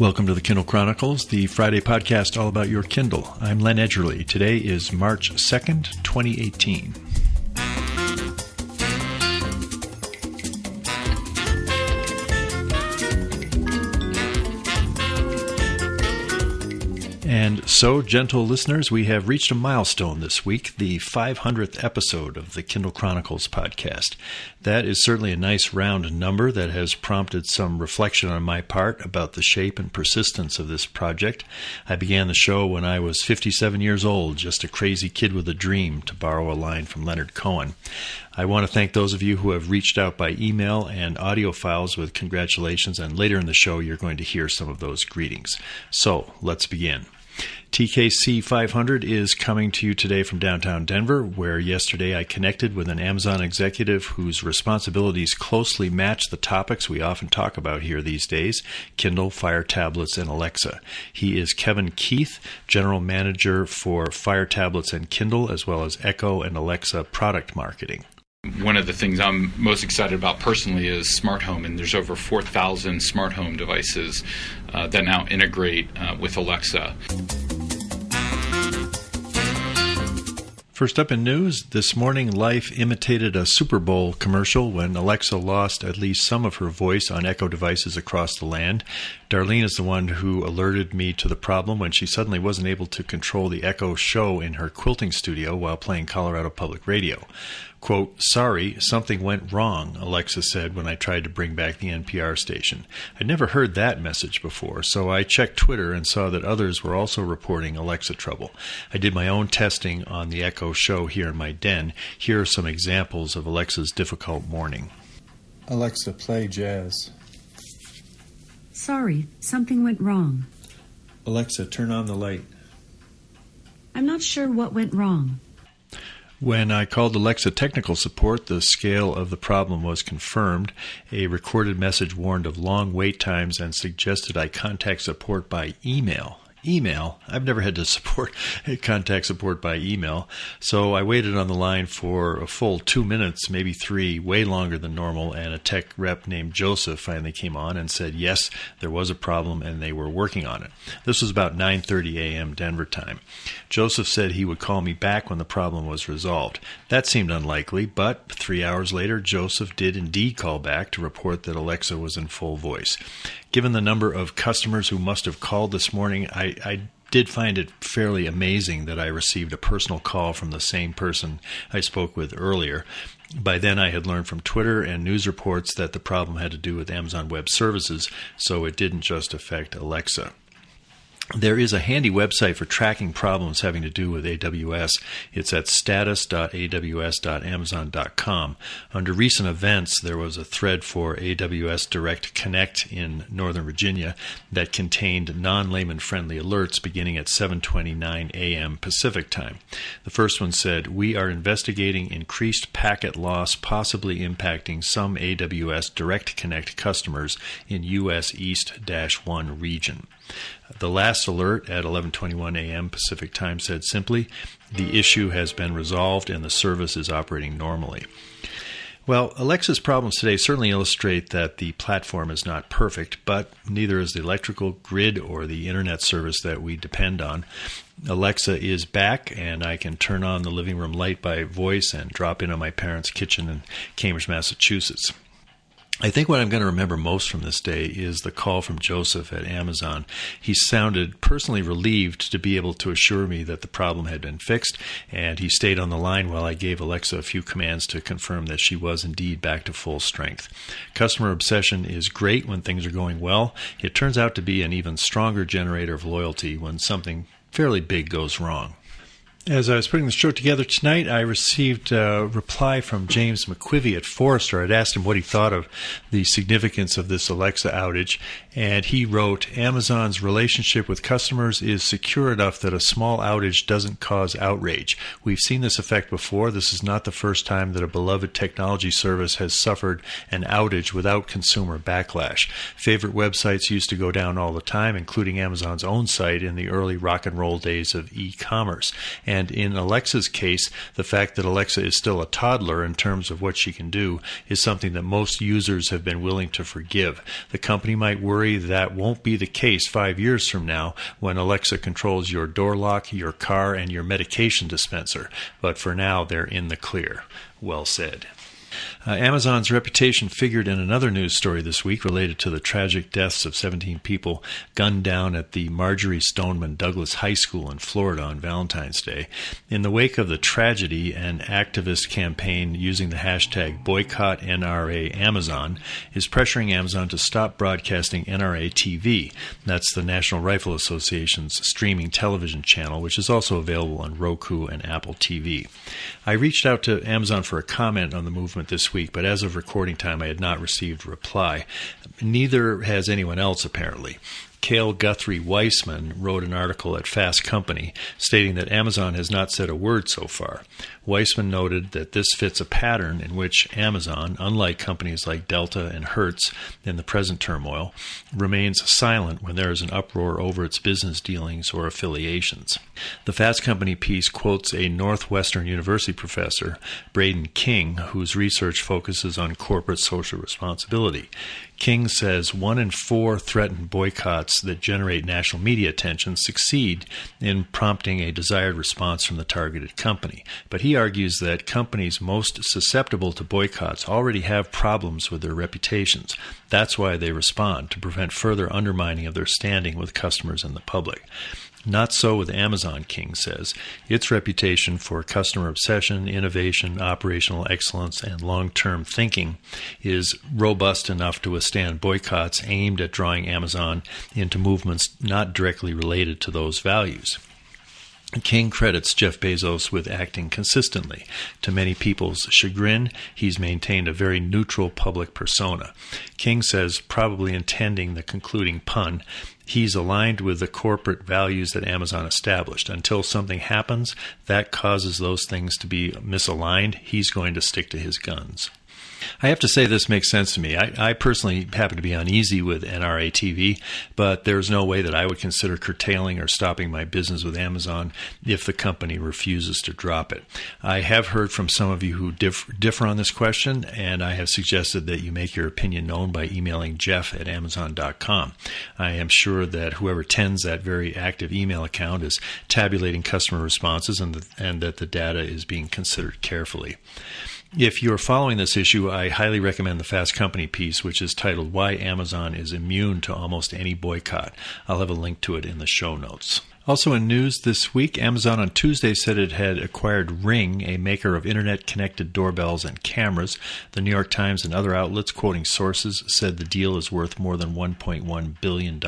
Welcome to the Kindle Chronicles, the Friday podcast all about your Kindle. I'm Len Edgerly. Today is March 2nd, 2018. And so, gentle listeners, we have reached a milestone this week, the 500th episode of the Kindle Chronicles podcast. That is certainly a nice round number that has prompted some reflection on my part about the shape and persistence of this project. I began the show when I was 57 years old, just a crazy kid with a dream, to borrow a line from Leonard Cohen. I want to thank those of you who have reached out by email and audio files with congratulations, and later in the show you're going to hear some of those greetings. So, let's begin. TKC 500 is coming to you today from downtown Denver, where yesterday I connected with an Amazon executive whose responsibilities closely match the topics we often talk about here these days: Kindle, Fire tablets, and Alexa. He is Kevin Keith, General Manager for Fire tablets and Kindle, as well as Echo and Alexa product marketing. One of the things I'm most excited about personally is smart home, and there's over 4,000 smart home devices that now integrate with Alexa. First up in news, this morning Life imitated a Super Bowl commercial when Alexa lost at least some of her voice on Echo devices across the land. Darlene is the one who alerted me to the problem when she suddenly wasn't able to control the Echo show in her quilting studio while playing Colorado Public Radio. Quote, "Sorry, something went wrong," Alexa said when I tried to bring back the NPR station. I'd never heard that message before, so I checked Twitter and saw that others were also reporting Alexa trouble. I did my own testing on the Echo show here in my den. Here are some examples of Alexa's difficult morning. Alexa, play jazz. Sorry, something went wrong. Alexa, turn on the light. I'm not sure what went wrong. When I called Alexa technical support, the scale of the problem was confirmed. A recorded message warned of long wait times and suggested I contact support by email. Email? I've never had to contact support by email. So I waited on the line for a full 2 minutes, maybe 3, way longer than normal, and a tech rep named Joseph finally came on and said, yes, there was a problem and they were working on it. This was about 9:30 a.m. Denver time. Joseph said he would call me back when the problem was resolved. That seemed unlikely, but 3 hours later, Joseph did indeed call back to report that Alexa was in full voice. Given the number of customers who must have called this morning, I did find it fairly amazing that I received a personal call from the same person I spoke with earlier. By then, I had learned from Twitter and news reports that the problem had to do with Amazon Web Services, so it didn't just affect Alexa. There is a handy website for tracking problems having to do with AWS. It's at status.aws.amazon.com. Under recent events, there was a thread for AWS Direct Connect in Northern Virginia that contained non-layman-friendly alerts beginning at 7:29 a.m. Pacific time. The first one said, "We are investigating increased packet loss possibly impacting some AWS Direct Connect customers in US East-1 region." The last alert at 11:21 a.m. Pacific time said simply, "The issue has been resolved and the service is operating normally." Well, Alexa's problems today certainly illustrate that the platform is not perfect, but neither is the electrical grid or the internet service that we depend on. Alexa is back, and I can turn on the living room light by voice and drop in on my parents' kitchen in Cambridge, Massachusetts. I think what I'm going to remember most from this day is the call from Joseph at Amazon. He sounded personally relieved to be able to assure me that the problem had been fixed, and he stayed on the line while I gave Alexa a few commands to confirm that she was indeed back to full strength. Customer obsession is great when things are going well. It turns out to be an even stronger generator of loyalty when something fairly big goes wrong. As I was putting the show together tonight, I received a reply from James McQuivey at Forrester. I'd asked him what he thought of the significance of this Alexa outage, and he wrote, "Amazon's relationship with customers is secure enough that a small outage doesn't cause outrage. We've seen this effect before. This is not the first time that a beloved technology service has suffered an outage without consumer backlash. Favorite websites used to go down all the time, including Amazon's own site in the early rock and roll days of e-commerce. And in Alexa's case, the fact that Alexa is still a toddler in terms of what she can do is something that most users have been willing to forgive. The company might worry that won't be the case 5 years from now when Alexa controls your door lock, your car, and your medication dispenser. But for now, they're in the clear. Well said. Amazon's reputation figured in another news story this week related to the tragic deaths of 17 people gunned down at the Marjorie Stoneman Douglas High School in Florida on Valentine's Day. In the wake of the tragedy, an activist campaign using the hashtag #BoycottNRAAmazon is pressuring Amazon to stop broadcasting NRA TV. That's the National Rifle Association's streaming television channel, which is also available on Roku and Apple TV. I reached out to Amazon for a comment on the movement this week, but as of recording time, I had not received a reply. Neither has anyone else, apparently. Cale Guthrie Weissman wrote an article at Fast Company stating that Amazon has not said a word so far. Weissman noted that this fits a pattern in which Amazon, unlike companies like Delta and Hertz in the present turmoil, remains silent when there is an uproar over its business dealings or affiliations. The Fast Company piece quotes a Northwestern University professor, Braden King, whose research focuses on corporate social responsibility. King says 1 in 4 threatened boycotts that generate national media attention succeed in prompting a desired response from the targeted company. But he argues that companies most susceptible to boycotts already have problems with their reputations. That's why they respond, to prevent further undermining of their standing with customers and the public. Not so with Amazon, King says. Its reputation for customer obsession, innovation, operational excellence, and long-term thinking is robust enough to withstand boycotts aimed at drawing Amazon into movements not directly related to those values. King credits Jeff Bezos with acting consistently. To many people's chagrin, he's maintained a very neutral public persona. King says, probably intending the concluding pun, he's aligned with the corporate values that Amazon established. Until something happens that causes those things to be misaligned, he's going to stick to his guns. I have to say this makes sense to me. I personally happen to be uneasy with NRA TV, but there's no way that I would consider curtailing or stopping my business with Amazon if the company refuses to drop it. I have heard from some of you who differ on this question, and I have suggested that you make your opinion known by emailing jeff@amazon.com. I am sure that whoever tends that very active email account is tabulating customer responses and that the data is being considered carefully. If you're following this issue, I highly recommend the Fast Company piece, which is titled Why Amazon is Immune to Almost Any Boycott. I'll have a link to it in the show notes. Also in news this week, Amazon on Tuesday said it had acquired Ring, a maker of internet-connected doorbells and cameras. The New York Times and other outlets, quoting sources, said the deal is worth more than $1.1 billion.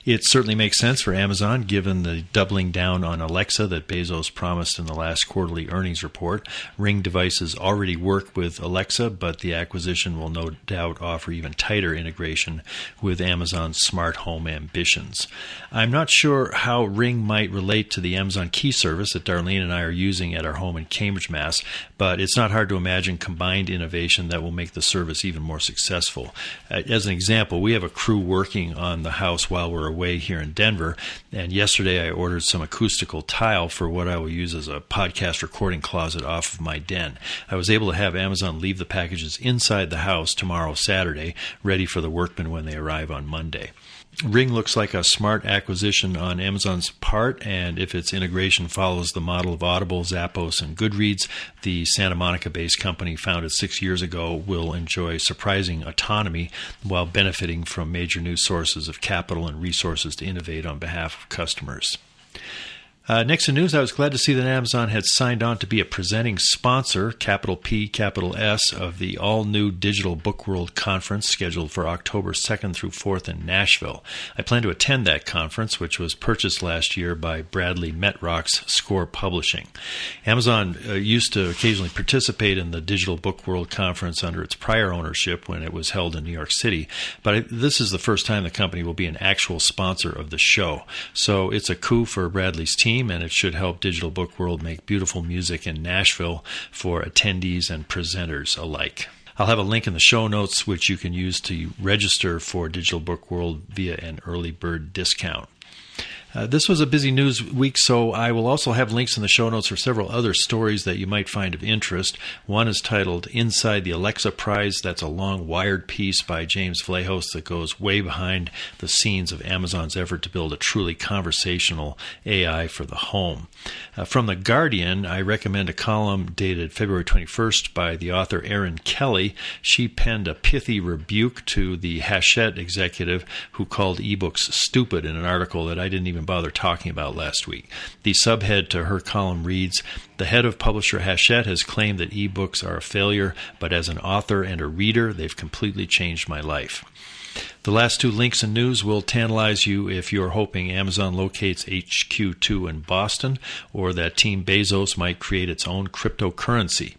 It certainly makes sense for Amazon, given the doubling down on Alexa that Bezos promised in the last quarterly earnings report. Ring devices already work with Alexa, but the acquisition will no doubt offer even tighter integration with Amazon's smart home ambitions. I'm not sure how Ring might relate to the Amazon Key service that Darlene and I are using at our home in Cambridge, Mass., but it's not hard to imagine combined innovation that will make the service even more successful. As an example, we have a crew working on the house while we're away here in Denver, and yesterday I ordered some acoustical tile for what I will use as a podcast recording closet off of my den. I was able to have Amazon leave the packages inside the house tomorrow, Saturday, ready for the workmen when they arrive on Monday. Ring looks like a smart acquisition on Amazon's part, and if its integration follows the model of Audible, Zappos, and Goodreads, the Santa Monica-based company founded 6 years ago will enjoy surprising autonomy while benefiting from major new sources of capital and resources to innovate on behalf of customers. Next in news, I was glad to see that Amazon had signed on to be a presenting sponsor, capital P, capital S, of the all-new Digital Book World Conference scheduled for October 2nd through 4th in Nashville. I plan to attend that conference, which was purchased last year by Bradley Metrock's Score Publishing. Amazon used to occasionally participate in the Digital Book World Conference under its prior ownership when it was held in New York City, but this is the first time the company will be an actual sponsor of the show. So it's a coup for Bradley's team, and it should help Digital Book World make beautiful music in Nashville for attendees and presenters alike. I'll have a link in the show notes which you can use to register for Digital Book World via an early bird discount. This was a busy news week, so I will also have links in the show notes for several other stories that you might find of interest. One is titled Inside the Alexa Prize. That's a long wired piece by James Vlahos that goes way behind the scenes of Amazon's effort to build a truly conversational AI for the home. From The Guardian, I recommend a column dated February 21st by the author Erin Kelly. She penned a pithy rebuke to the Hachette executive who called Ebooks stupid in an article that I didn't even bother talking about last week. The subhead to her column reads, "The head of publisher Hachette has claimed that ebooks are a failure, but as an author and a reader, they've completely changed my life." The last two links and news will tantalize you if you're hoping Amazon locates HQ2 in Boston or that Team Bezos might create its own cryptocurrency.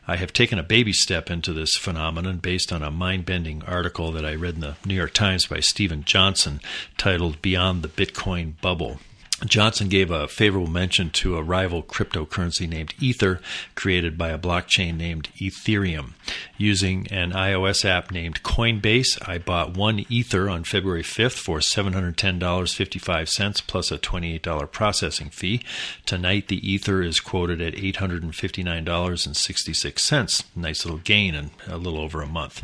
I have taken a baby step into this phenomenon based on a mind-bending article that I read in the New York Times by Stephen Johnson titled Beyond the Bitcoin Bubble. Johnson gave a favorable mention to a rival cryptocurrency named Ether, created by a blockchain named Ethereum. Using an iOS app named Coinbase, I bought one Ether on February 5th for $710.55 plus a $28 processing fee. Tonight, the Ether is quoted at $859.66. Nice little gain in a little over a month.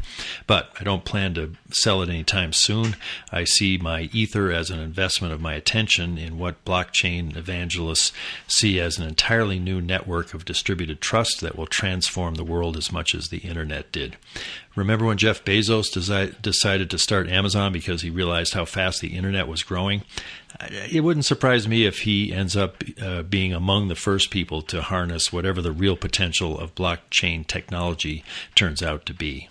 But I don't plan to sell it anytime soon. I see my Ether as an investment of my attention in what blockchain evangelists see as an entirely new network of distributed trust that will transform the world as much as the internet did. Remember when Jeff Bezos decided to start Amazon because he realized how fast the internet was growing? It wouldn't surprise me if he ends up being among the first people to harness whatever the real potential of blockchain technology turns out to be.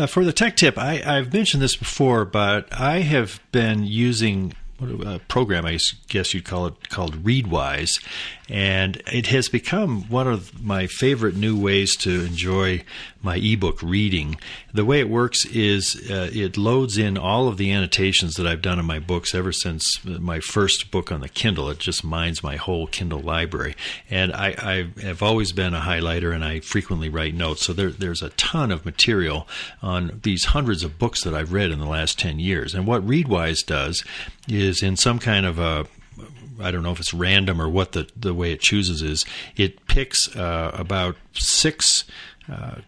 For the tech tip, I've mentioned this before, but I have been using a program, I guess you'd call it, called Readwise, and it has become one of my favorite new ways to enjoy my ebook reading. The way it works is it loads in all of the annotations that I've done in my books ever since my first book on the Kindle. It just mines my whole Kindle library. And I have always been a highlighter, and I frequently write notes. So there's a ton of material on these hundreds of books that I've read in the last 10 years. And what Readwise does is, in some kind of a, I don't know if it's random or what the way it chooses is, it picks about 6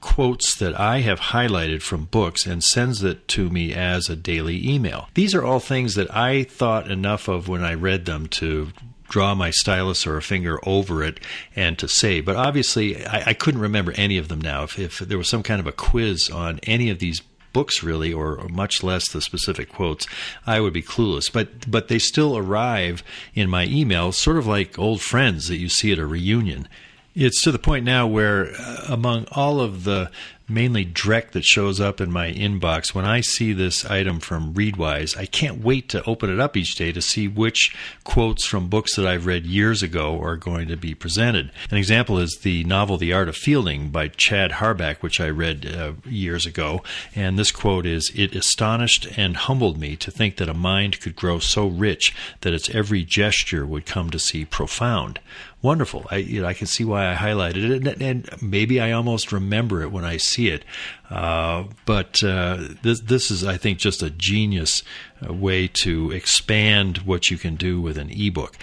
quotes that I have highlighted from books and sends it to me as a daily email. These are all things that I thought enough of when I read them to draw my stylus or a finger over it and to save. But obviously, I couldn't remember any of them now. If there was some kind of a quiz on any of these books really, or much less the specific quotes, I would be clueless. But they still arrive in my emails, sort of like old friends that you see at a reunion. It's to the point now where among all of the mainly dreck that shows up in my inbox, when I see this item from Readwise, I can't wait to open it up each day to see which quotes from books that I've read years ago are going to be presented. An example is the novel The Art of Fielding by Chad Harback, which I read years ago. And this quote is, "It astonished and humbled me to think that a mind could grow so rich that its every gesture would come to seem profound." Wonderful. I can see why I highlighted it, and maybe I almost remember it when I see it. But this is, I think, just a genius way to expand what you can do with an ebook.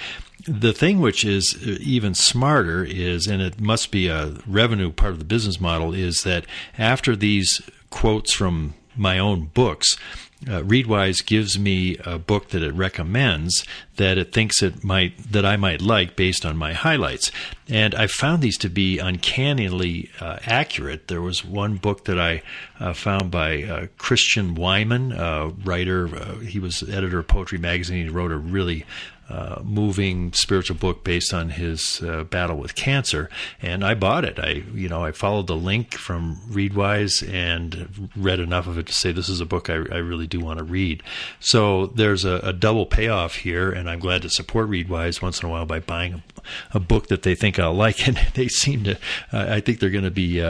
The thing which is even smarter is, and it must be a revenue part of the business model, is that after these quotes from my own books, Readwise gives me a book that it recommends that it thinks that I might like based on my highlights. And I found these to be uncannily accurate. There was one book that I found by Christian Wyman, a writer. He was editor of Poetry Magazine. He wrote a really moving spiritual book based on his battle with cancer, and I bought it. I followed the link from Readwise and read enough of it to say this is a book I really do want to read. So there's a double payoff here, and I'm glad to support Readwise once in a while by buying a book that they think I'll like, and they seem to. I think they're going to be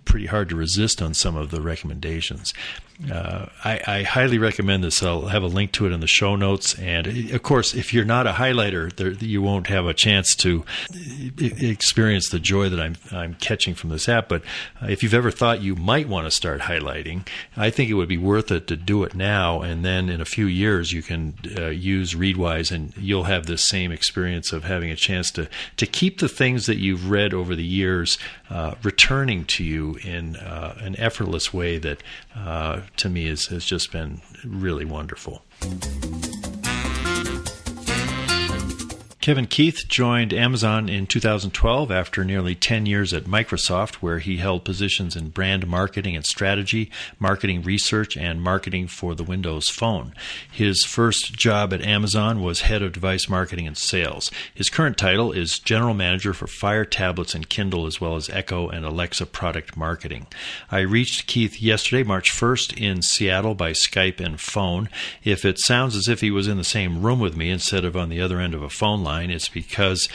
pretty hard to resist on some of the recommendations. I highly recommend this. I'll have a link to it in the show notes. And, of course, if you're not a highlighter, you won't have a chance to experience the joy that I'm catching from this app. But if you've ever thought you might want to start highlighting, I think it would be worth it to do it now. And then in a few years, you can use Readwise, and you'll have this same experience of having a chance to keep the things that you've read over the years returning to you in an effortless way that to me has just been really wonderful. Kevin Keith joined Amazon in 2012 after nearly 10 years at Microsoft, where he held positions in brand marketing and strategy, marketing research, and marketing for the Windows Phone. His first job at Amazon was head of device marketing and sales. His current title is general manager for Fire tablets and Kindle, as well as Echo and Alexa product marketing. I reached Keith yesterday, March 1st, in Seattle by Skype and phone. If it sounds as if he was in the same room with me instead of on the other end of a phone line, it's because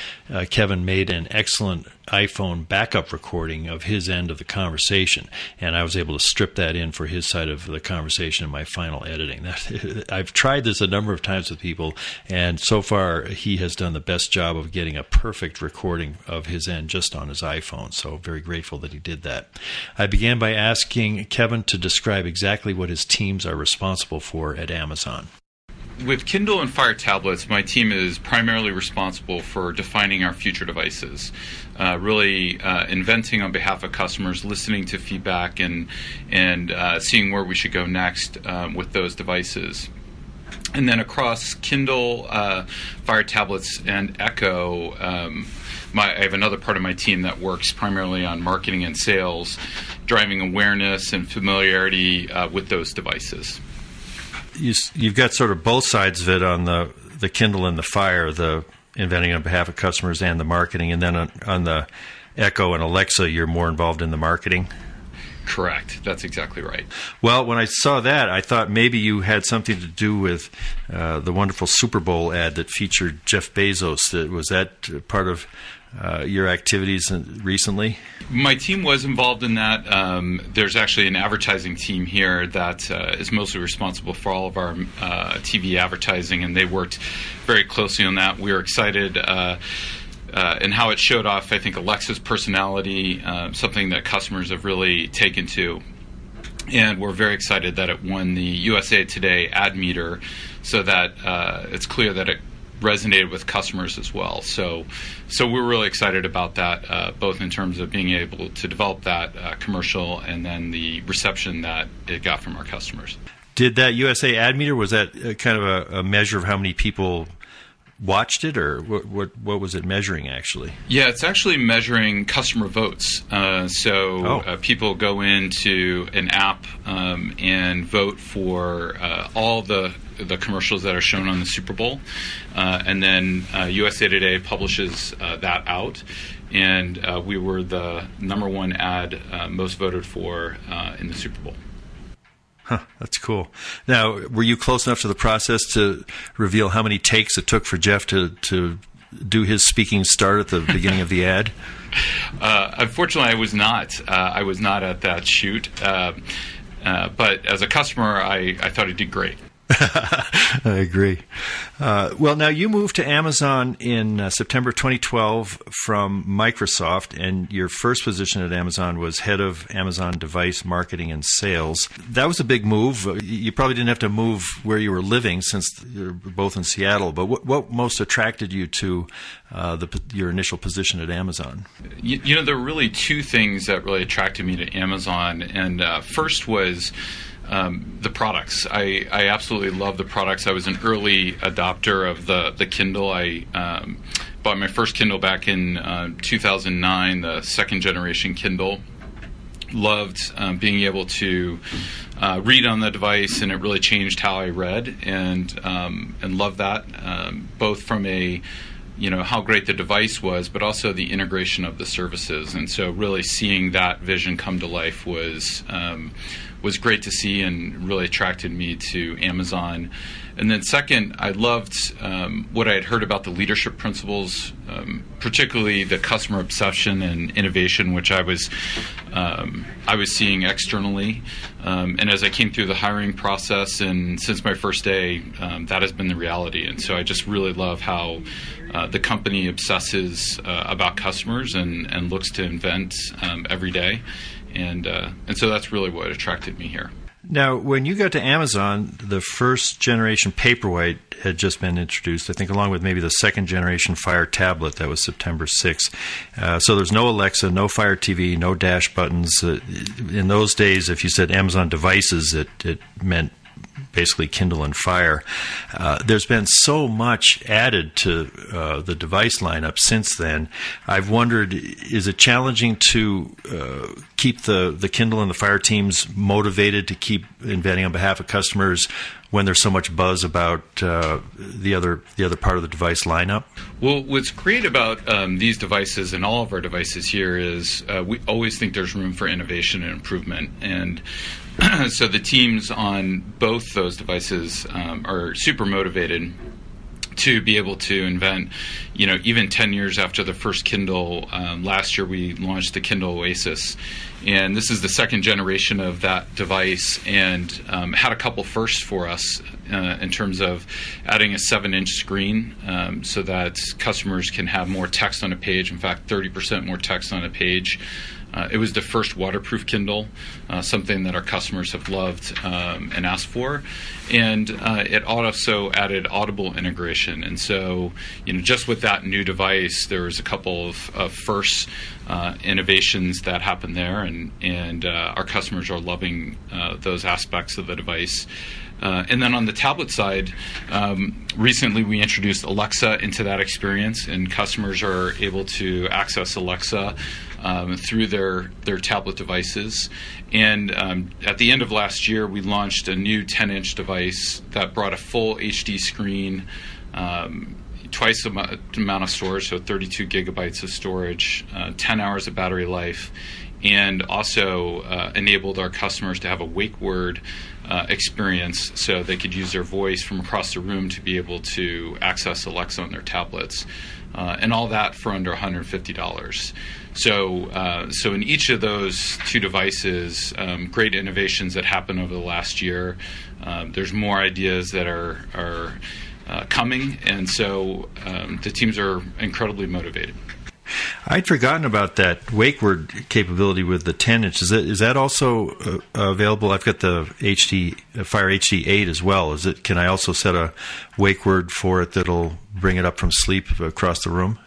Kevin made an excellent iPhone backup recording of his end of the conversation, and I was able to strip that in for his side of the conversation in my final editing. I've tried this a number of times with people, and so far he has done the best job of getting a perfect recording of his end just on his iPhone, so very grateful that he did that. I began by asking Kevin to describe exactly what his teams are responsible for at Amazon. With Kindle and Fire tablets, my team is primarily responsible for defining our future devices, really inventing on behalf of customers, listening to feedback, and seeing where we should go next with those devices. And then across Kindle, Fire tablets, and Echo, I have another part of my team that works primarily on marketing and sales, driving awareness and familiarity with those devices. You've got sort of both sides of it on the Kindle and the Fire, the inventing on behalf of customers and the marketing, and then on the Echo and Alexa, you're more involved in the marketing? Correct. That's exactly right. Well, when I saw that, I thought maybe you had something to do with the wonderful Super Bowl ad that featured Jeff Bezos. Was that part of your activities recently? My team was involved in that. There's actually an advertising team here that is mostly responsible for all of our TV advertising, and they worked very closely on that. We were excited and how it showed off, I think, Alexa's personality, something that customers have really taken to. And we're very excited that it won the USA Today ad meter, so that it's clear that it resonated with customers as well. So we're really excited about that, both in terms of being able to develop that commercial and then the reception that it got from our customers. Did that USA ad meter, was that kind of a measure of how many people watched it, or what was it measuring actually? Yeah, it's actually measuring customer votes. People go into an app and vote for all the commercials that are shown on the Super Bowl, and then USA Today publishes that out, and we were the number one ad most voted for in the Super Bowl. Huh, that's cool. Now, were you close enough to the process to reveal how many takes it took for Jeff to do his speaking start at the beginning of the ad? Unfortunately, I was not. I was not at that shoot. But as a customer, I thought he did great. I agree. Well, now you moved to Amazon in September 2012 from Microsoft, and your first position at Amazon was head of Amazon device marketing and sales. That was a big move. You probably didn't have to move where you were living since you're both in Seattle, but what most attracted you to your initial position at Amazon? You know, there were really two things that really attracted me to Amazon, and first was the products. I absolutely love the products. I was an early adopter of the Kindle. I bought my first Kindle back in 2009, the second generation Kindle. Loved being able to read on the device, and it really changed how I read, and loved that, both from a how great the device was, but also the integration of the services. And so really seeing that vision come to life was great to see and really attracted me to Amazon. And then second, I loved what I had heard about the leadership principles, particularly the customer obsession and innovation, which I was seeing externally. And as I came through the hiring process, and since my first day, that has been the reality. And so I just really love how the company obsesses about customers and looks to invent every day. And so that's really what attracted me here. Now, when you got to Amazon, the first generation Paperwhite had just been introduced, I think, along with maybe the second generation Fire tablet. That was September 6th. So there's no Alexa, no Fire TV, no dash buttons. In those days, if you said Amazon devices, it meant basically Kindle and Fire. There's been so much added to the device lineup since then. I've wondered, is it challenging to keep the Kindle and the Fire teams motivated to keep inventing on behalf of customers when there's so much buzz about the other part of the device lineup? Well, what's great about these devices and all of our devices here is we always think there's room for innovation and improvement. And so the teams on both those devices are super motivated to be able to invent, even 10 years after the first Kindle. Last year we launched the Kindle Oasis, and this is the second generation of that device, and had a couple firsts for us in terms of adding a 7-inch screen so that customers can have more text on a page, in fact 30% more text on a page. It was the first waterproof Kindle, something that our customers have loved and asked for. And it also added Audible integration. And so, just with that new device, there was a couple of first innovations that happened there. And our customers are loving those aspects of the device. And then on the tablet side, recently we introduced Alexa into that experience, and customers are able to access Alexa through their tablet devices. And at the end of last year, we launched a new 10-inch device that brought a full HD screen, twice the amount of storage, so 32 gigabytes of storage, 10 hours of battery life, and also enabled our customers to have a wake word experience, so they could use their voice from across the room to be able to access Alexa on their tablets, and all that for under $150. So in each of those two devices, great innovations that happened over the last year. There's more ideas that are coming, and so the teams are incredibly motivated. I'd forgotten about that wake word capability with the 10-inch. Is that also available? I've got the Fire HD 8 as well. Can I also set a wake word for it that'll bring it up from sleep across the room?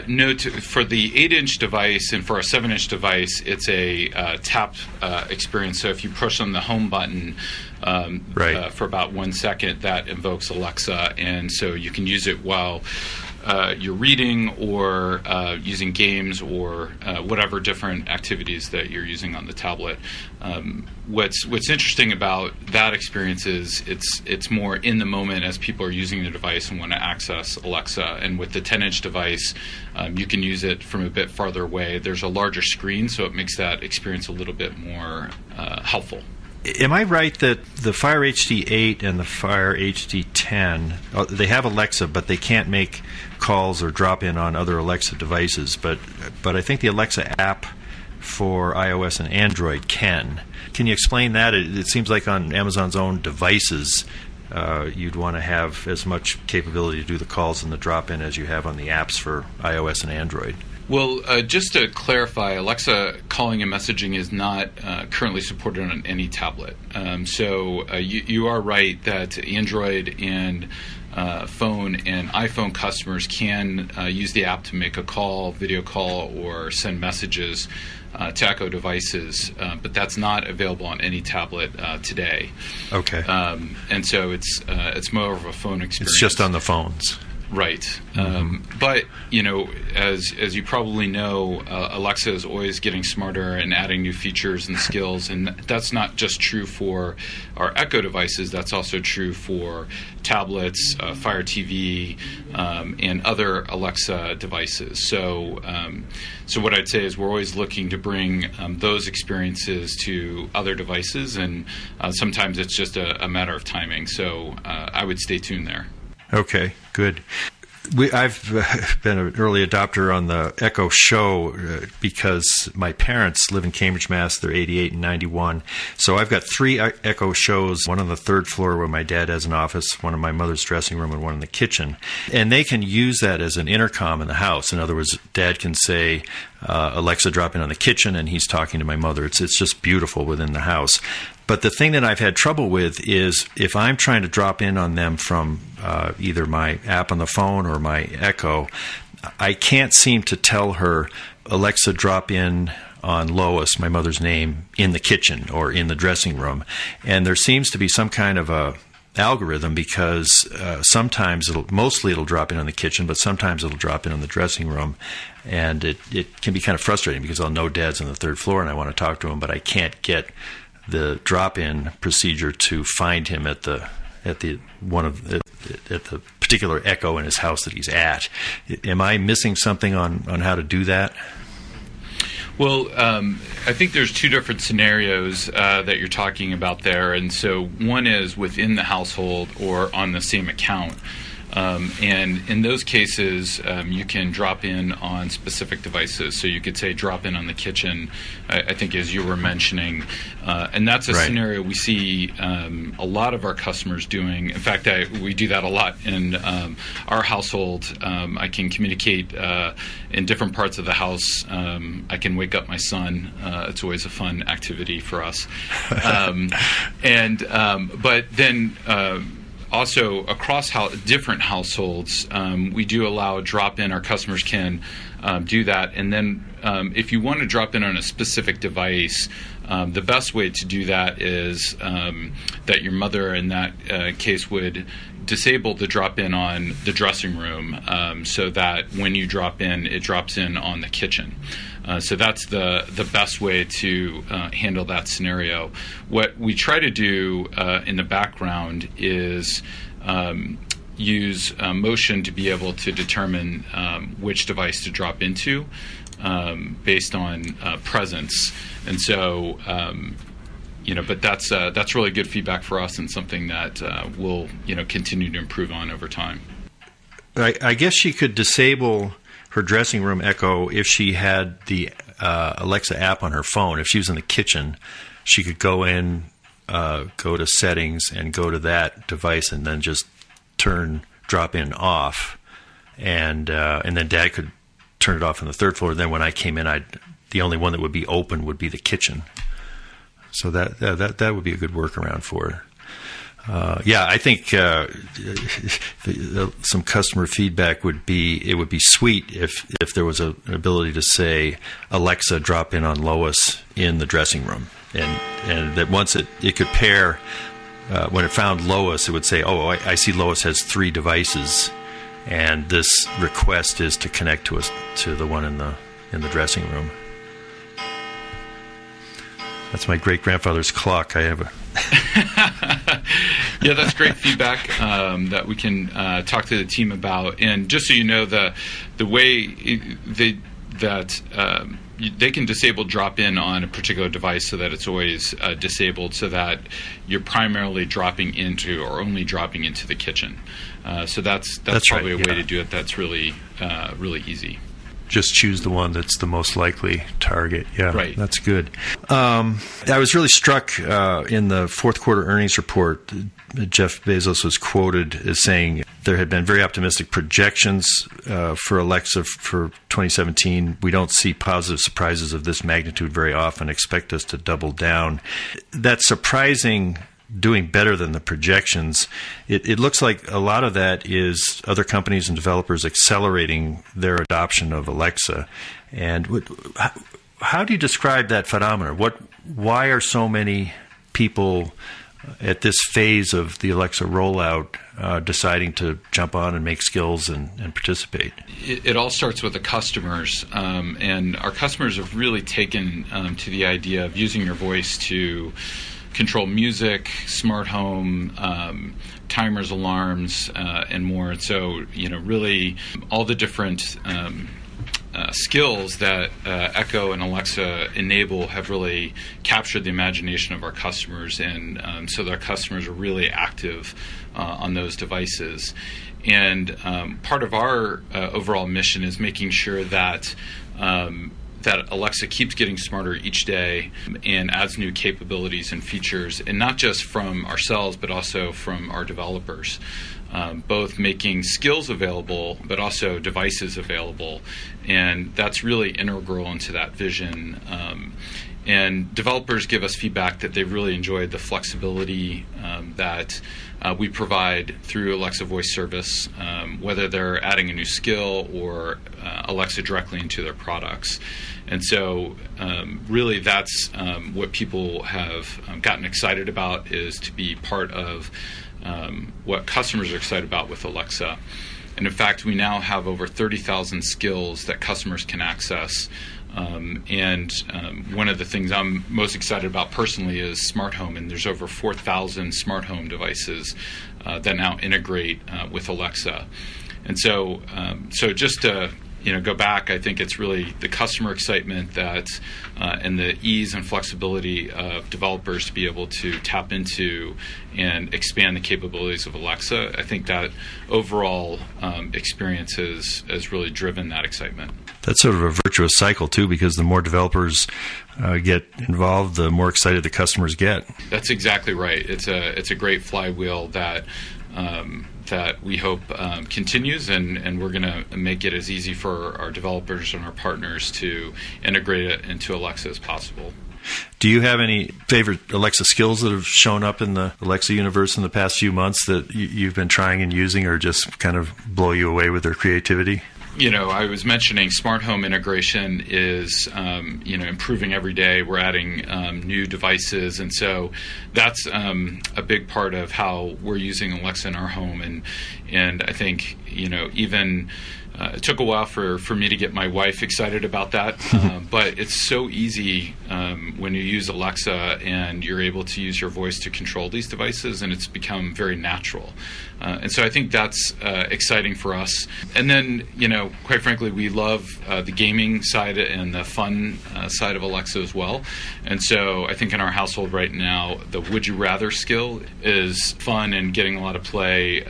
No, for the 8-inch device and for a 7-inch device, it's a tap experience. So if you push on the home button for about 1 second, that invokes Alexa, and so you can use it while you're reading or using games or whatever different activities that you're using on the tablet. What's interesting about that experience is it's more in the moment as people are using the device and want to access Alexa. And with the 10-inch device, you can use it from a bit farther away. There's a larger screen, so it makes that experience a little bit more helpful. Am I right that the Fire HD 8 and the Fire HD 10, they have Alexa, but they can't make calls or drop in on other Alexa devices? But I think the Alexa app for iOS and Android can. Can you explain that? It seems like on Amazon's own devices, you'd want to have as much capability to do the calls and the drop in as you have on the apps for iOS and Android. Well, just to clarify, Alexa calling and messaging is not currently supported on any tablet. So you are right that Android and phone and iPhone customers can use the app to make a call, video call, or send messages to Echo devices, but that's not available on any tablet today. Okay. And so it's more of a phone experience. It's just on the phones. Right. But, as you probably know, Alexa is always getting smarter and adding new features and skills. And that's not just true for our Echo devices. That's also true for tablets, Fire TV, and other Alexa devices. So what I'd say is we're always looking to bring those experiences to other devices. And sometimes it's just a matter of timing. So I would stay tuned there. Okay, good. I've been an early adopter on the Echo Show because my parents live in Cambridge, Mass. They're 88 and 91. So I've got 3 Echo Shows, one on the 3rd floor where my dad has an office, one in my mother's dressing room, and one in the kitchen. And they can use that as an intercom in the house. In other words, Dad can say, Alexa, drop in on the kitchen, and he's talking to my mother. It's just beautiful within the house. But the thing that I've had trouble with is if I'm trying to drop in on them from either my app on the phone or my Echo, I can't seem to tell her, Alexa, drop in on Lois, my mother's name, in the kitchen or in the dressing room. And there seems to be some kind of a algorithm because sometimes mostly it'll drop in on the kitchen, but sometimes it'll drop in on the dressing room. And it can be kind of frustrating because I'll know Dad's on the 3rd floor and I want to talk to him, but I can't get the drop-in procedure to find him at the particular Echo in his house that he's at. Am I missing something on how to do that? Well, I think there's 2 different scenarios that you're talking about there, and so one is within the household or on the same account. And in those cases, you can drop in on specific devices. So you could say drop in on the kitchen, I think as you were mentioning. And that's a scenario we see a lot of our customers doing. In fact, we do that a lot in our household. I can communicate in different parts of the house. I can wake up my son. It's always a fun activity for us. But then also across different households, we do allow a drop-in. Our customers can do that. And then if you want to drop in on a specific device, the best way to do that is that your mother, in that case, would disable the drop-in on the dressing room so that when you drop in, it drops in on the kitchen. So that's the best way to handle that scenario. What we try to do in the background is use motion to be able to determine which device to drop into based on presence. And so, but that's really good feedback for us and something that we'll continue to improve on over time. I guess she could disable her dressing room Echo if she had the Alexa app on her phone. If she was in the kitchen, she could go in, go to settings, and go to that device, and then just turn drop-in off, and then Dad could turn it off on the 3rd floor. Then when I came in, the only one that would be open would be the kitchen. So that would be a good workaround for her. I think some customer feedback would be it would be sweet if there was an ability to say, Alexa, drop in on Lois in the dressing room, and that once it could pair. When it found Lois, it would say, oh, I see Lois has 3 devices, and this request is to connect to the one in the dressing room. That's my great-grandfather's clock. I have a... Yeah, that's great feedback that we can talk to the team about. And just so you know, the way they can disable drop-in on a particular device so that it's always disabled, so that you're primarily dropping into or only dropping into the kitchen. So that's probably a way to do it. That's really really easy. Just choose the one that's the most likely target. Yeah, right. That's good. I was really struck in the 4th quarter earnings report. Jeff Bezos was quoted as saying there had been very optimistic projections for Alexa for 2017. We don't see positive surprises of this magnitude very often. Expect us to double down. That's surprising. Doing better than the projections. It looks like a lot of that is other companies and developers accelerating their adoption of Alexa. And how do you describe that phenomenon? Why are so many people at this phase of the Alexa rollout deciding to jump on and make skills and participate? It all starts with the customers, and our customers have really taken to the idea of using your voice to control music, smart home, timers, alarms, and more. And so, really all the different skills that Echo and Alexa enable have really captured the imagination of our customers, and so their customers are really active on those devices. And part of our overall mission is making sure that that Alexa keeps getting smarter each day and adds new capabilities and features, and not just from ourselves, but also from our developers. Both making skills available, but also devices available. And that's really integral into that vision. And developers give us feedback that they really enjoyed the flexibility that we provide through Alexa Voice Service, whether they're adding a new skill or Alexa directly into their products. And so really that's what people have gotten excited about, is to be part of what customers are excited about with Alexa. And in fact, we now have over 30,000 skills that customers can access. And one of the things I'm most excited about personally is smart home, and there's over 4,000 smart home devices that now integrate with Alexa. And so, just to go back, I think it's really the customer excitement that and the ease and flexibility of developers to be able to tap into and expand the capabilities of Alexa. I think that overall experience has really driven that excitement. That's sort of a virtuous cycle, too, because the more developers get involved, the more excited the customers get. That's exactly right. It's a great flywheel that we hope continues, and we're going to make it as easy for our developers and our partners to integrate it into Alexa as possible. Do you have any favorite Alexa skills that have shown up in the Alexa universe in the past few months that you've been trying and using, or just kind of blow you away with their creativity? I was mentioning smart home integration is, improving every day. We're adding new devices, and so that's a big part of how we're using Alexa in our home. And I think, even it took a while for me to get my wife excited about that, but it's so easy when you use Alexa and you're able to use your voice to control these devices, and it's become very natural. And so I think that's exciting for us. And then, quite frankly, we love the gaming side and the fun side of Alexa as well. And so I think in our household right now, the Would You Rather skill is fun and getting a lot of play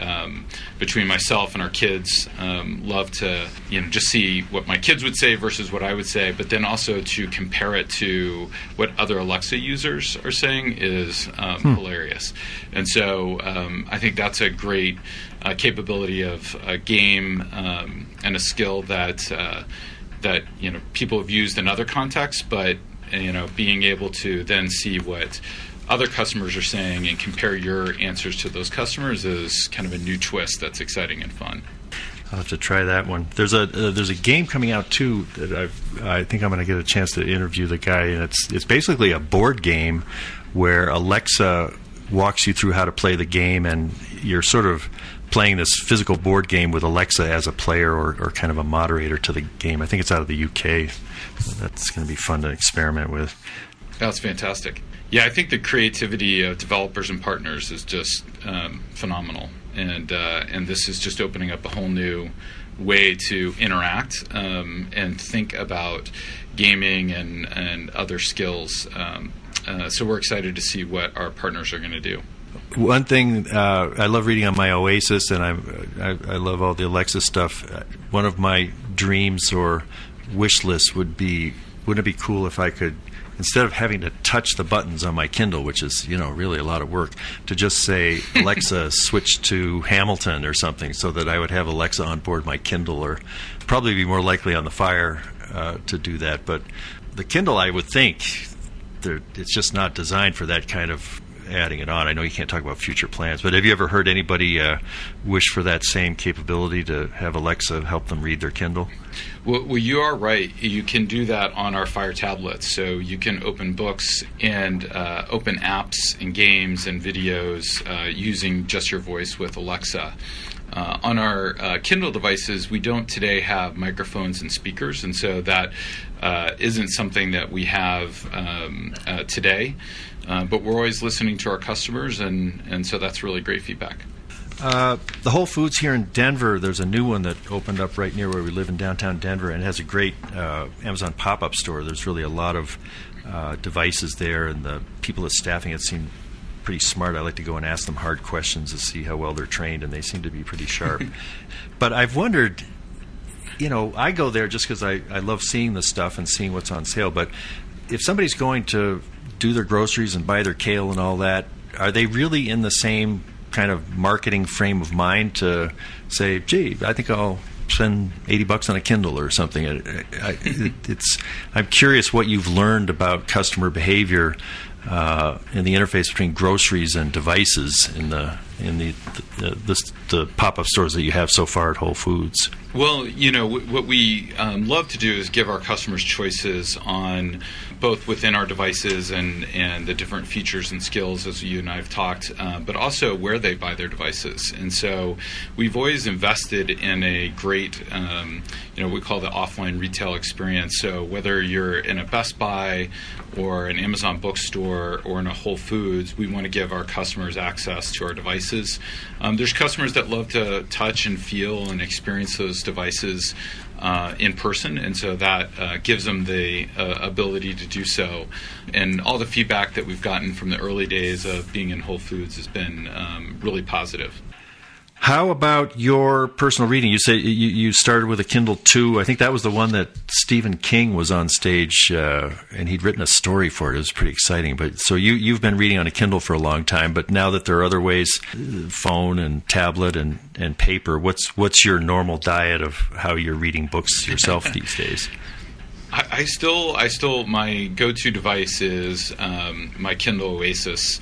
between myself and our kids. Love to, just see what my kids would say versus what I would say, but then also to compare it to what other Alexa users are saying is hilarious. And so I think that's a great capability of a game and a skill that people have used in other contexts, but being able to then see what other customers are saying and compare your answers to those customers is kind of a new twist that's exciting and fun. I'll have to try that one. There's a game coming out too that I think I'm going to get a chance to interview the guy, and it's basically a board game where Alexa walks you through how to play the game, and you're sort of playing this physical board game with Alexa as a player or kind of a moderator to the game. I think it's out of the UK. That's going to be fun to experiment with. That's fantastic. Yeah, I think the creativity of developers and partners is just phenomenal, and this is just opening up a whole new way to interact and think about gaming and other skills. So we're excited to see what our partners are going to do. One thing I love reading on my Oasis, and I love all the Alexa stuff. One of my dreams or wish lists would be, wouldn't it be cool if I could, instead of having to touch the buttons on my Kindle, which is really a lot of work, to just say, Alexa, switch to Hamilton or something, so that I would have Alexa on board my Kindle, or probably be more likely on the Fire to do that. But the Kindle, I would think, it's just not designed for that kind of adding it on. I know you can't talk about future plans, but have you ever heard anybody wish for that same capability to have Alexa help them read their Kindle? Well, you are right. You can do that on our Fire tablets. So you can open books and open apps and games and videos using just your voice with Alexa. On our Kindle devices, we don't today have microphones and speakers, and so that isn't something that we have today. But we're always listening to our customers, and so that's really great feedback. The Whole Foods here in Denver, there's a new one that opened up right near where we live in downtown Denver, and it has a great Amazon pop-up store. There's really a lot of devices there, and the people that's staffing it seem pretty smart. I like to go and ask them hard questions to see how well they're trained, and they seem to be pretty sharp. But I've wondered, I go there just because I love seeing the stuff and seeing what's on sale, but if somebody's going to do their groceries and buy their kale and all that, are they really in the same kind of marketing frame of mind to say, gee, I think I'll spend $80 on a Kindle or something? I'm curious what you've learned about customer behavior in the interface between groceries and devices in the pop-up stores that you have so far at Whole Foods. Well, what we love to do is give our customers choices on both within our devices and the different features and skills, as you and I have talked, but also where they buy their devices. And so we've always invested in a great, we call the offline retail experience. So whether you're in a Best Buy or an Amazon bookstore or in a Whole Foods, we want to give our customers access to our devices. There's customers that love to touch and feel and experience those devices in person, and so that gives them the ability to do so. And all the feedback that we've gotten from the early days of being in Whole Foods has been really positive. How about your personal reading? You say you started with a Kindle 2. I think that was the one that Stephen King was on stage, and he'd written a story for it. It was pretty exciting. But so you've been reading on a Kindle for a long time, but now that there are other ways, phone and tablet and paper, what's your normal diet of how you're reading books yourself these days? I still my go-to device is my Kindle Oasis,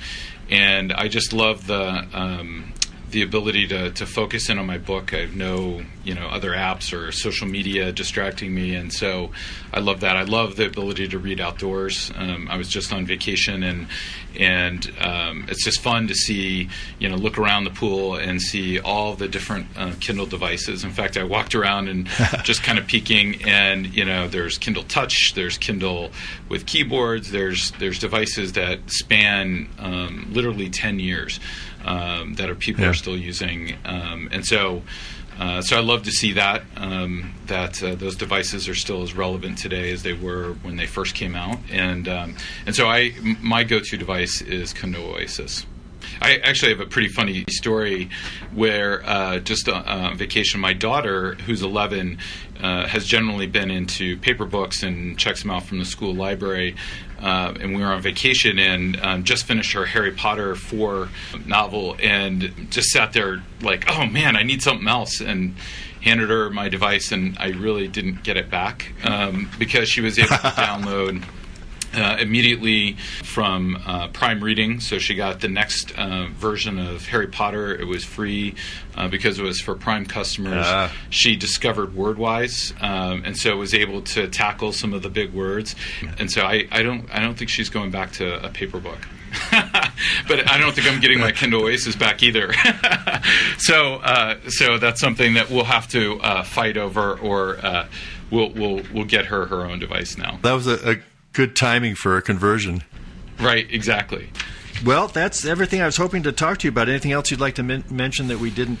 and I just love the ability to focus in on my book. I have no other apps or social media distracting me, and so I love that. I love the ability to read outdoors. I was just on vacation, and it's just fun to see, look around the pool and see all the different Kindle devices. In fact, I walked around and just kind of peeking, and there's Kindle Touch, there's Kindle with keyboards, there's devices that span literally 10 years that people are still using, and so I love to see that those devices are still as relevant today as they were when they first came out, and so my go-to device is Kindle Oasis. I actually have a pretty funny story where just on vacation, my daughter, who's 11, has generally been into paper books and checks them out from the school library. And we were on vacation and just finished her Harry Potter 4 novel and just sat there like, oh man, I need something else, and handed her my device, and I really didn't get it back because she was able to download immediately from Prime Reading. So she got the next version of Harry Potter. It was free because it was for Prime customers. She discovered WordWise, and so was able to tackle some of the big words. And so I don't think she's going back to a paper book. But I don't think I'm getting my Kindle Oasis back either. So that's something that we'll have to fight over, or we'll get her own device now. That was a good timing for a conversion. Right, exactly. Well, that's everything I was hoping to talk to you about. Anything else you'd like to mention that we didn't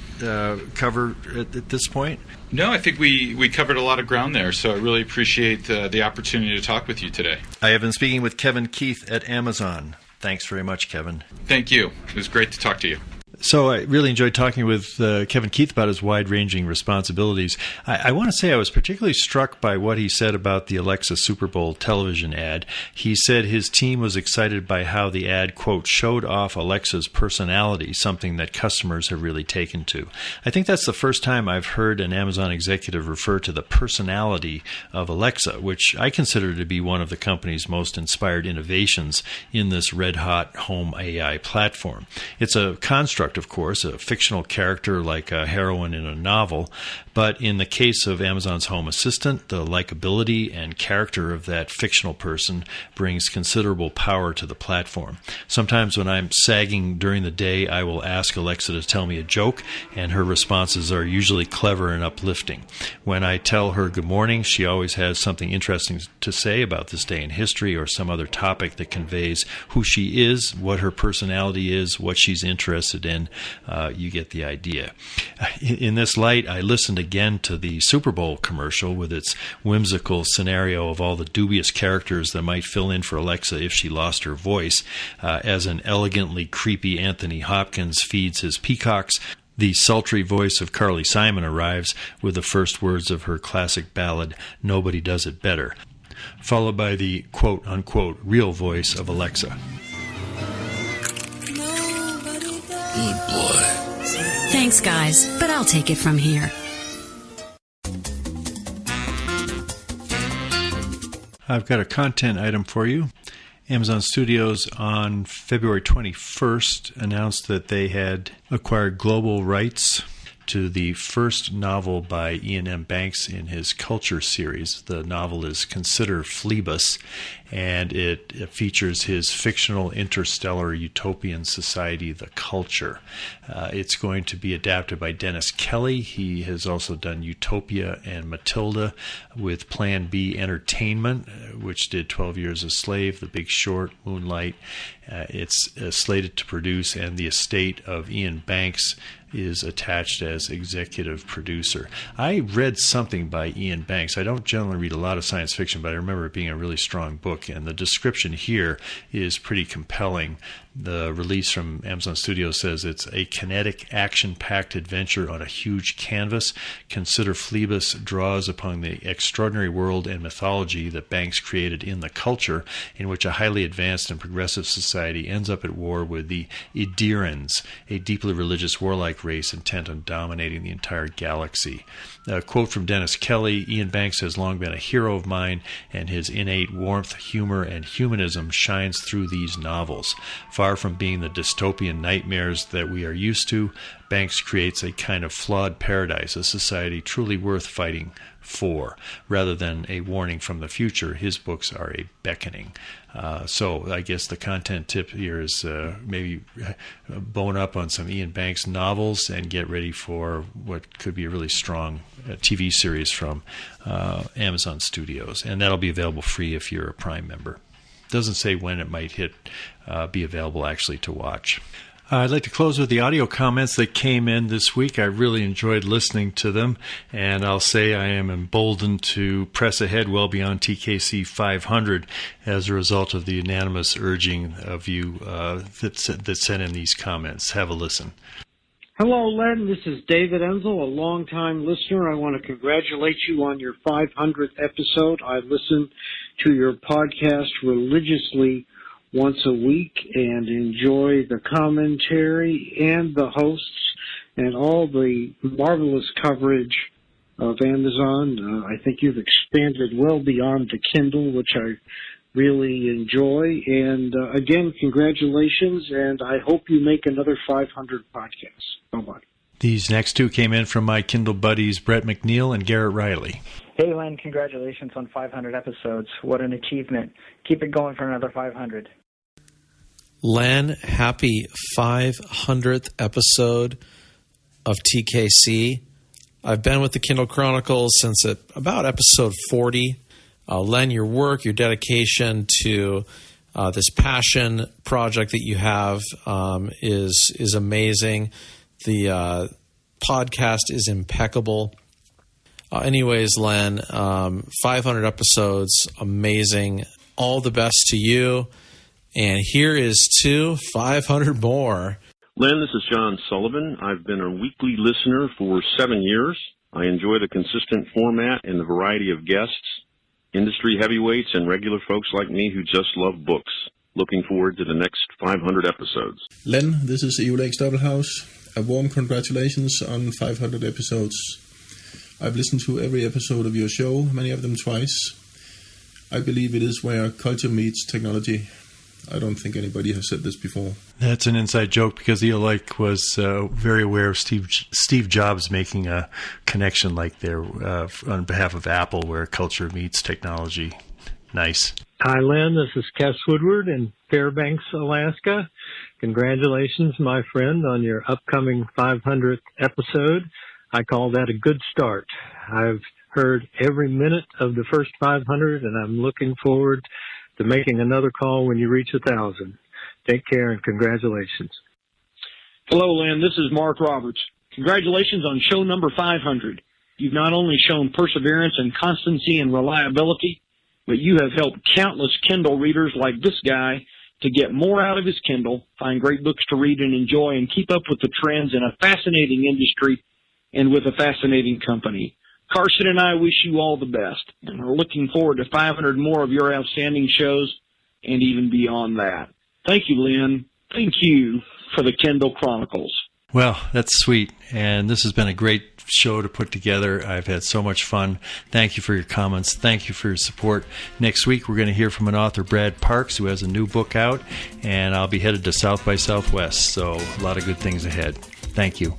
cover at this point? No, I think we covered a lot of ground there, so I really appreciate the opportunity to talk with you today. I have been speaking with Kevin Keith at Amazon. Thanks very much, Kevin. Thank you. It was great to talk to you. So I really enjoyed talking with Kevin Keith about his wide-ranging responsibilities. I want to say I was particularly struck by what he said about the Alexa Super Bowl television ad. He said his team was excited by how the ad, quote, showed off Alexa's personality, something that customers have really taken to. I think that's the first time I've heard an Amazon executive refer to the personality of Alexa, which I consider to be one of the company's most inspired innovations in this red-hot home AI platform. It's a construct, of course, a fictional character like a heroine in a novel, but in the case of Amazon's Home Assistant, the likability and character of that fictional person brings considerable power to the platform. Sometimes when I'm sagging during the day, I will ask Alexa to tell me a joke, and her responses are usually clever and uplifting. When I tell her good morning, she always has something interesting to say about this day in history or some other topic that conveys who she is, what her personality is, what she's interested in. You get the idea. In this light, I listened again to the Super Bowl commercial with its whimsical scenario of all the dubious characters that might fill in for Alexa if she lost her voice. As an elegantly creepy Anthony Hopkins feeds his peacocks, the sultry voice of Carly Simon arrives with the first words of her classic ballad, "Nobody Does It Better," followed by the quote-unquote real voice of Alexa. Good boy. Thanks, guys, but I'll take it from here. I've got a content item for you. Amazon Studios on February 21st announced that they had acquired global rights to the first novel by Ian M. Banks in his Culture series. The novel is Consider Phlebas, and it features his fictional interstellar utopian society, The Culture. It's going to be adapted by Dennis Kelly. He has also done Utopia and Matilda with Plan B Entertainment, which did 12 Years a Slave, The Big Short, Moonlight. It's slated to produce, and the estate of Ian Banks is attached as executive producer. I read something by Ian Banks. I don't generally read a lot of science fiction, but I remember it being a really strong book, and the description here is pretty compelling. The release from Amazon Studios says it's a kinetic, action-packed adventure on a huge canvas. Consider Phlebas draws upon the extraordinary world and mythology that Banks created in The Culture, in which a highly advanced and progressive society ends up at war with the Idirans, a deeply religious, warlike race intent on dominating the entire galaxy. A quote from Dennis Kelly, Ian Banks has long been a hero of mine, and his innate warmth, humor, and humanism shines through these novels. Far from being the dystopian nightmares that we are used to, Banks creates a kind of flawed paradise, a society truly worth fighting for. Rather than a warning from the future, his books are a beckoning. So I guess the content tip here is maybe bone up on some Ian Banks novels and get ready for what could be a really strong TV series from Amazon Studios. And that'll be available free if you're a Prime member. Doesn't say when it might be available actually to watch. I'd like to close with the audio comments that came in this week. I really enjoyed listening to them, and I'll say I am emboldened to press ahead well beyond TKC 500 as a result of the unanimous urging of you that sent in these comments. Have a listen. Hello, Len. This is David Enzel, a longtime listener. I want to congratulate you on your 500th episode. I listen to your podcast religiously once a week and enjoy the commentary and the hosts and all the marvelous coverage of Amazon. I think you've expanded well beyond the Kindle, which I really enjoy. And again, congratulations, and I hope you make another 500 podcasts. Bye-bye. These next two came in from my Kindle buddies Brett McNeil and Garrett Riley. Hey, Len, congratulations on 500 episodes. What an achievement. Keep it going for another 500. Len, happy 500th episode of TKC. I've been with the Kindle Chronicles since about episode 40. Len, your work, your dedication to this passion project that you have is amazing. The podcast is impeccable. Anyways, Len, 500 episodes, amazing. All the best to you. And here is to 500 more. Len, this is John Sullivan. I've been a weekly listener for 7 years. I enjoy the consistent format and the variety of guests, industry heavyweights, and regular folks like me who just love books. Looking forward to the next 500 episodes. Len, this is Vlahos. A warm congratulations on 500 episodes. I've listened to every episode of your show, many of them twice. I believe it is where culture meets technology. I don't think anybody has said this before. That's an inside joke because Eolike was very aware of Steve Jobs making a connection like there on behalf of Apple where culture meets technology. Nice. Hi, Len. This is Cass Woodward in Fairbanks, Alaska. Congratulations, my friend, on your upcoming 500th episode. I call that a good start. I've heard every minute of the first 500, and I'm looking forward to making another call when you reach 1,000. Take care and congratulations. Hello, Len. This is Mark Roberts. Congratulations on show number 500. You've not only shown perseverance and constancy and reliability, but you have helped countless Kindle readers like this guy to get more out of his Kindle, find great books to read and enjoy, and keep up with the trends in a fascinating industry and with a fascinating company. Carson and I wish you all the best, and are looking forward to 500 more of your outstanding shows and even beyond that. Thank you, Lynn. Thank you for the Kindle Chronicles. Well, that's sweet, and this has been a great show to put together. I've had so much fun. Thank you for your comments. Thank you for your support. Next week, we're going to hear from an author, Brad Parks, who has a new book out, and I'll be headed to South by Southwest, so a lot of good things ahead. Thank you.